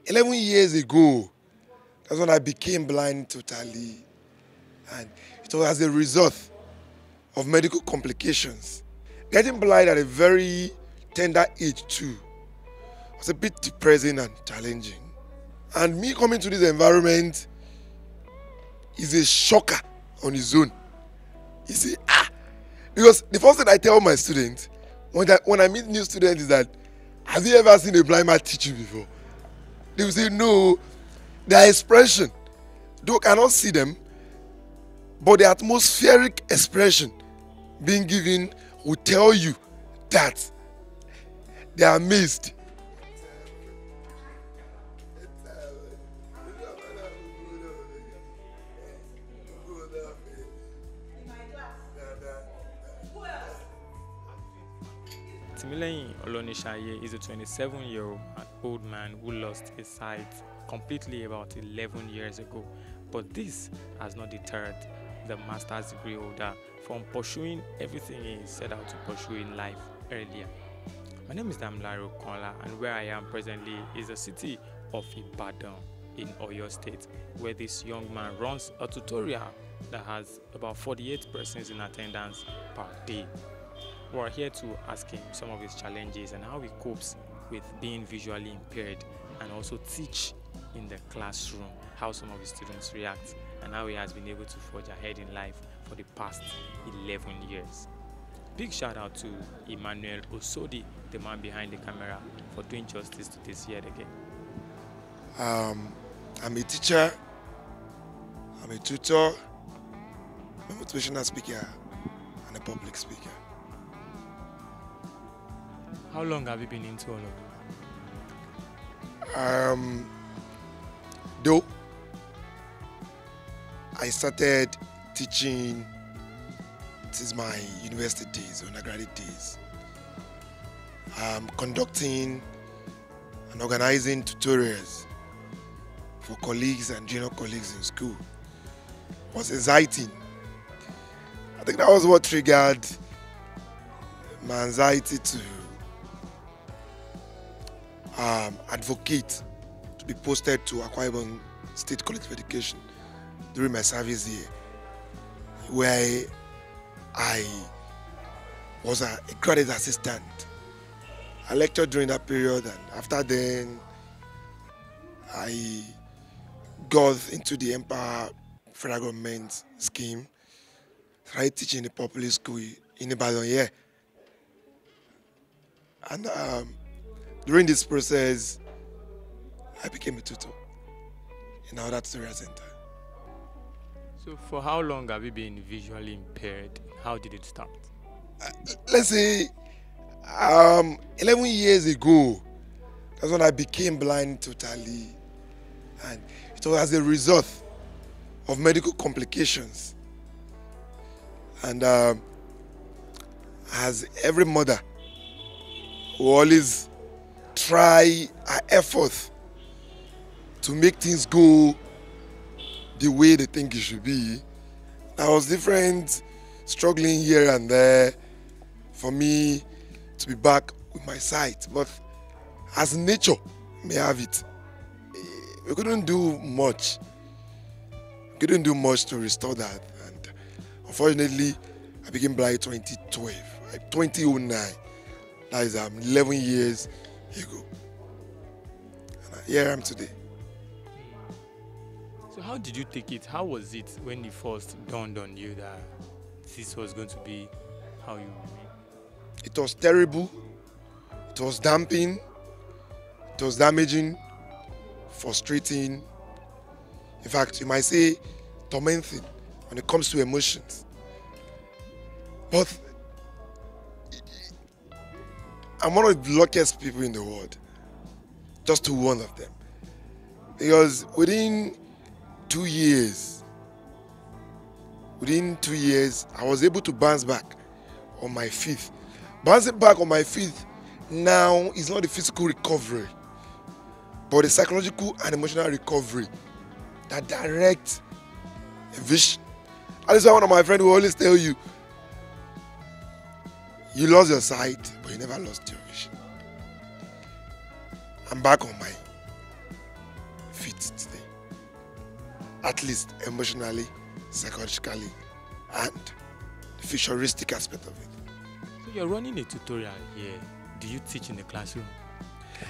11 years ago, that's when I became blind totally. And it was as a result of medical complications. Getting blind at a very tender age too was a bit depressing and challenging. And me coming to this environment is a shocker on its own. You see, because the first thing I tell my students when I meet new students is that, have you ever seen a blind man teach you before? They will say no. Their expression, though I cannot see them, but the atmospheric expression being given will tell you that they are amazed. Timileyin Olonishaye is a 27-year-old man who lost his sight completely about 11 years ago. But this has not deterred the master's degree holder from pursuing everything he set out to pursue in life earlier. My name is Damilare Okunla, and where I am presently is the city of Ibadan in Oyo State, where this young man runs a tutorial that has about 48 persons in attendance per day. We are here to ask him some of his challenges and how he copes with being visually impaired, and also teach in the classroom how some of his students react and how he has been able to forge ahead in life for the past 11 years. Big shout out to Emmanuel Osodi, the man behind the camera, for doing justice to this yet again. I'm a teacher, I'm a tutor, a motivational speaker, and a public speaker. How long have you been into all of it? Though I started teaching since my university days, undergraduate days. Conducting and organizing tutorials for colleagues and junior colleagues in school was exciting. I think that was what triggered my anxiety to advocate to be posted to Akwa Ibom State College of Education during my service year, where I was a graduate assistant. I lectured during that period, and after then I got into the Empower Federal Government scheme, started teaching in the public school in Ibadan here. And during this process, I became a tutor in our tutorial center. So for how long have you been visually impaired? How did it start? Let's say 11 years ago, that's when I became blind totally. And it was as a result of medical complications. And as every mother will always try her effort to make things go the way they think it should be. I was different, struggling here and there for me to be back with my sight. But as nature may have it, we couldn't do much. We couldn't do much to restore that. And unfortunately, I became blind 2012, 2009. That is 11 years ago. And here I am today. So how did you take it? How was it when it first dawned on you that this was going to be how you remain? It was terrible. It was damping. It was damaging, frustrating. In fact, you might say tormenting when it comes to emotions. But I'm one of the luckiest people in the world, just to one of them. Because within 2 years, I was able to bounce back on my feet. Bouncing back on my feet now is not the physical recovery, but the psychological and emotional recovery that direct vision. That is why one of my friends will always tell you, you lost your sight, but you never lost your vision. I'm back on my it today. At least emotionally, psychologically, and the futuristic aspect of it. So you're running a tutorial here. Do you teach in the classroom?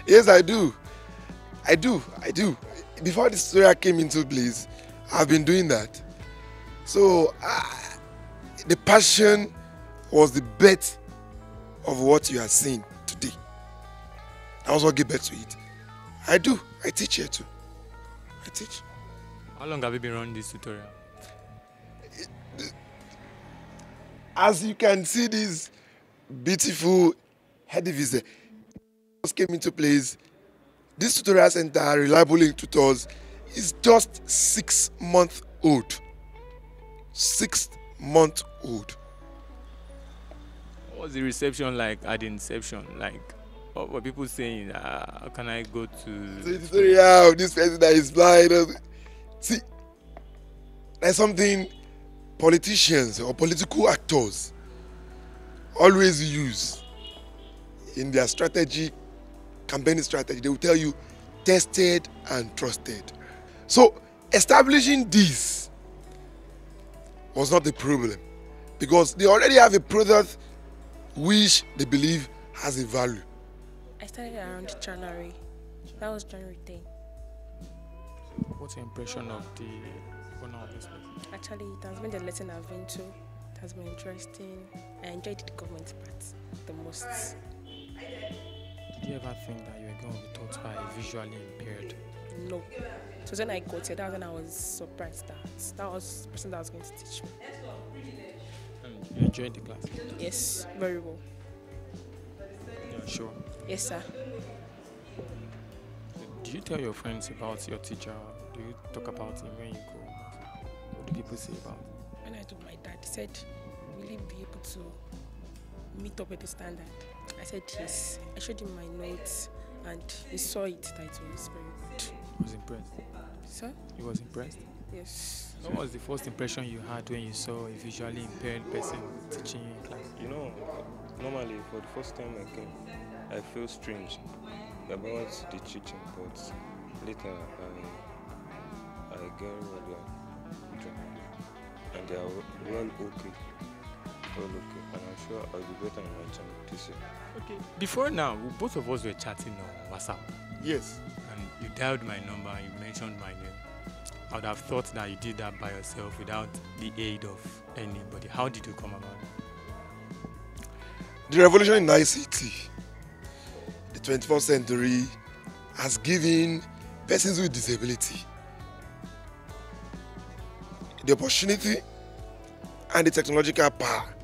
Yes, I do. Before this tutorial came into place, I've been doing that. So the passion was the birth of what you are seeing today. That was what gave birth to it. I teach here too. I teach. How long have you been running this tutorial? As you can see, this beautiful edifice came into place. This tutorial center, Reliable Link Tutors, is just 6 months old. 6 months old. What was the reception like at the inception? Like, what were people saying? How can I go to the tutorial of this person that is blind? See, there's something politicians or political actors always use in their strategy, campaigning strategy. They will tell you tested and trusted. So establishing this was not the problem, because they already have a product which they believe has a value. I started around January. That was January 10. What's your impression of the owner of this place? Actually, it has been the lesson I've been to. It has been interesting. I enjoyed the government part the most. Did you ever think that you were going to be taught by a visually impaired? No. So when I got here, that was when I was surprised that was the person that was going to teach me. And you enjoyed the class? Yes, very well. Yeah, sure. Yes, sir. Do you tell your friends about your teacher? Do you talk about him when you go? What do people say about him? When I told my dad, he said, will he be able to meet up with the standard? I said yes. I showed him my notes and he saw it that it was very good. He was impressed. Sir? He was impressed? Yes. What was the first impression you had when you saw a visually impaired person teaching you in class? You know, normally for the first time I came, I feel strange about the teaching, but later I get what they are doing, and they are well okay, and I'm sure I'll be better in my time this year. Okay. Before now, both of us were chatting on WhatsApp. Yes. And you dialed my number and you mentioned my name. I would have thought that you did that by yourself without the aid of anybody. How did you come about it? The revolution in ICT, the 21st century, has given persons with disability the opportunity and the technological power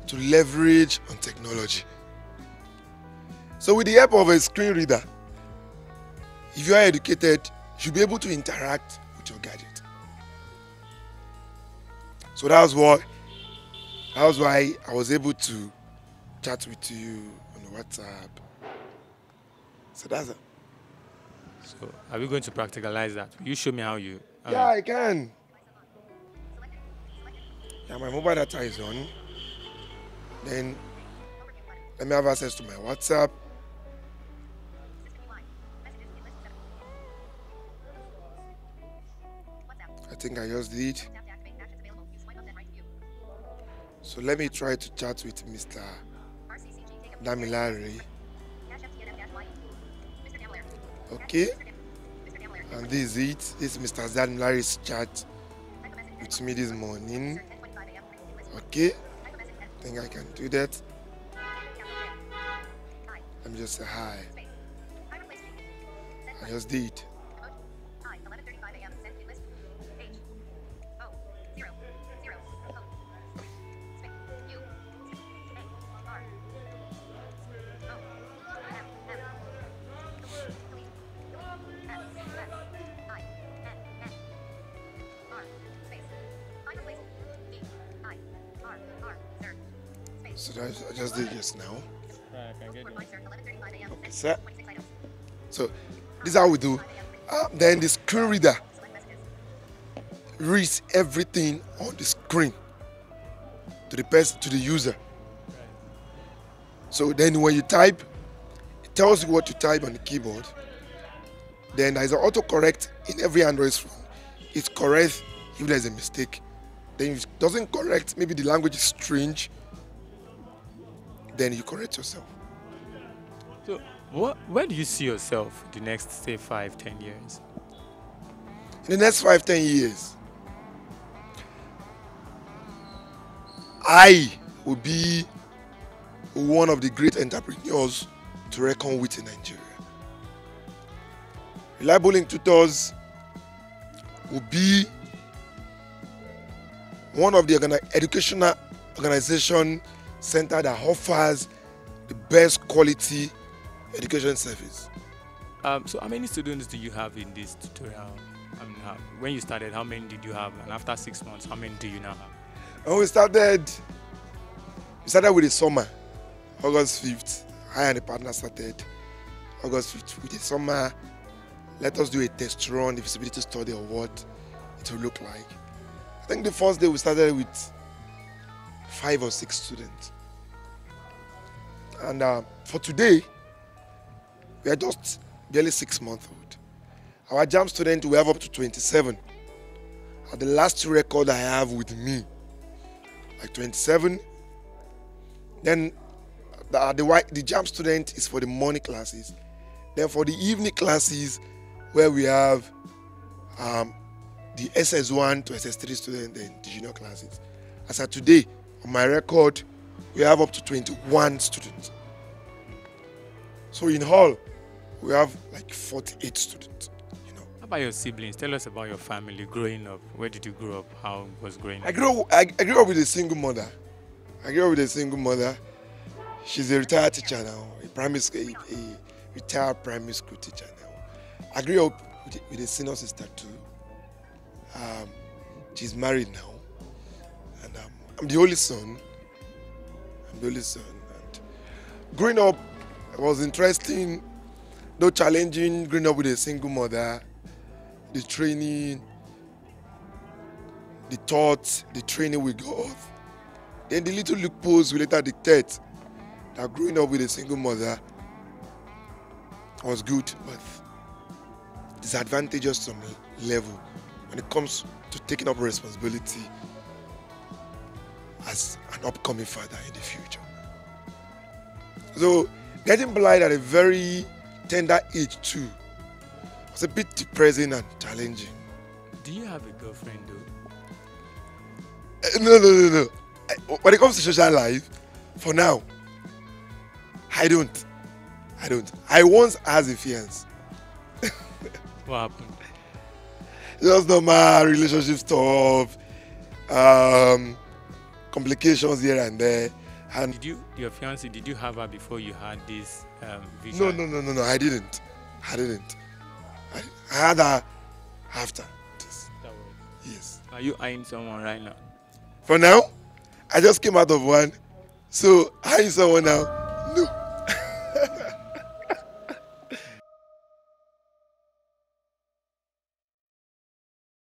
to leverage on technology. So with the help of a screen reader, if you are educated, you should be able to interact with your gadget. So that's why I was able to chat with you on WhatsApp. So that's it. So are we going to practicalize that? Will you show me how you... Yeah, I can. Yeah, my mobile data is on. Then let me have access to my WhatsApp. I think I just did. So let me try to chat with Mr. Damilare. Okay. And this is it. This is Mr. Damilare's chat with me this morning. Okay. I think I can do that. Let me just say hi. I just did. So I just did just now. Okay, sir. So this is how we do. Then the screen reader reads everything on the screen to the person, to the user. So then when you type, it tells you what to type on the keyboard. Then there is an autocorrect in every Android phone. It corrects if there's a mistake. Then if it doesn't correct, maybe the language is strange, then you correct yourself. So, where do you see yourself the next, say, 5, 10 years? In the next 5, 10 years, I will be one of the great entrepreneurs to reckon with in Nigeria. Reliable Link Tutors will be one of the educational organization center that offers the best quality education service. So how many students do you have in this tutorial? When you started, how many did you have? And after 6 months, how many do you now have? And we started with the summer, August 5th. I and the partner started August 5th with the summer. Let us do a test run, the feasibility study of what it will look like. I think the first day we started with 5 or 6 students. And for today, we are just barely 6 months old. Our JAM student, we have up to 27. The last record I have with me, like 27. Then the JAM student is for the morning classes. Then for the evening classes, where we have the SS1 to SS3 students and the junior classes. As of today, on my record, we have up to 21 students. So in all, we have like 48 students. How about your siblings? Tell us about your family growing up. Where did you grow up? How was growing up? I grew up with a single mother. She's a retired teacher now, a retired primary school teacher now. I grew up with a senior sister too. She's married now, and I'm the only son. And growing up was interesting, though challenging. Growing up with a single mother, the training, the thoughts, the training we got, then the little loopholes we later dictate. That growing up with a single mother was good, but disadvantageous to some level when it comes to taking up responsibility as an upcoming father in the future. So getting blind at a very tender age too was a bit depressing and challenging. Do you have a girlfriend though? No. When it comes to social life, for now, I don't. I once had a fiance. What happened? Just normal relationship stuff, complications here and there. And Your fiance, did you have her before you had this vision? No, I didn't. I had her after this. That was. Yes. Are you eyeing someone right now? For now, I just came out of one. So, eyeing someone now.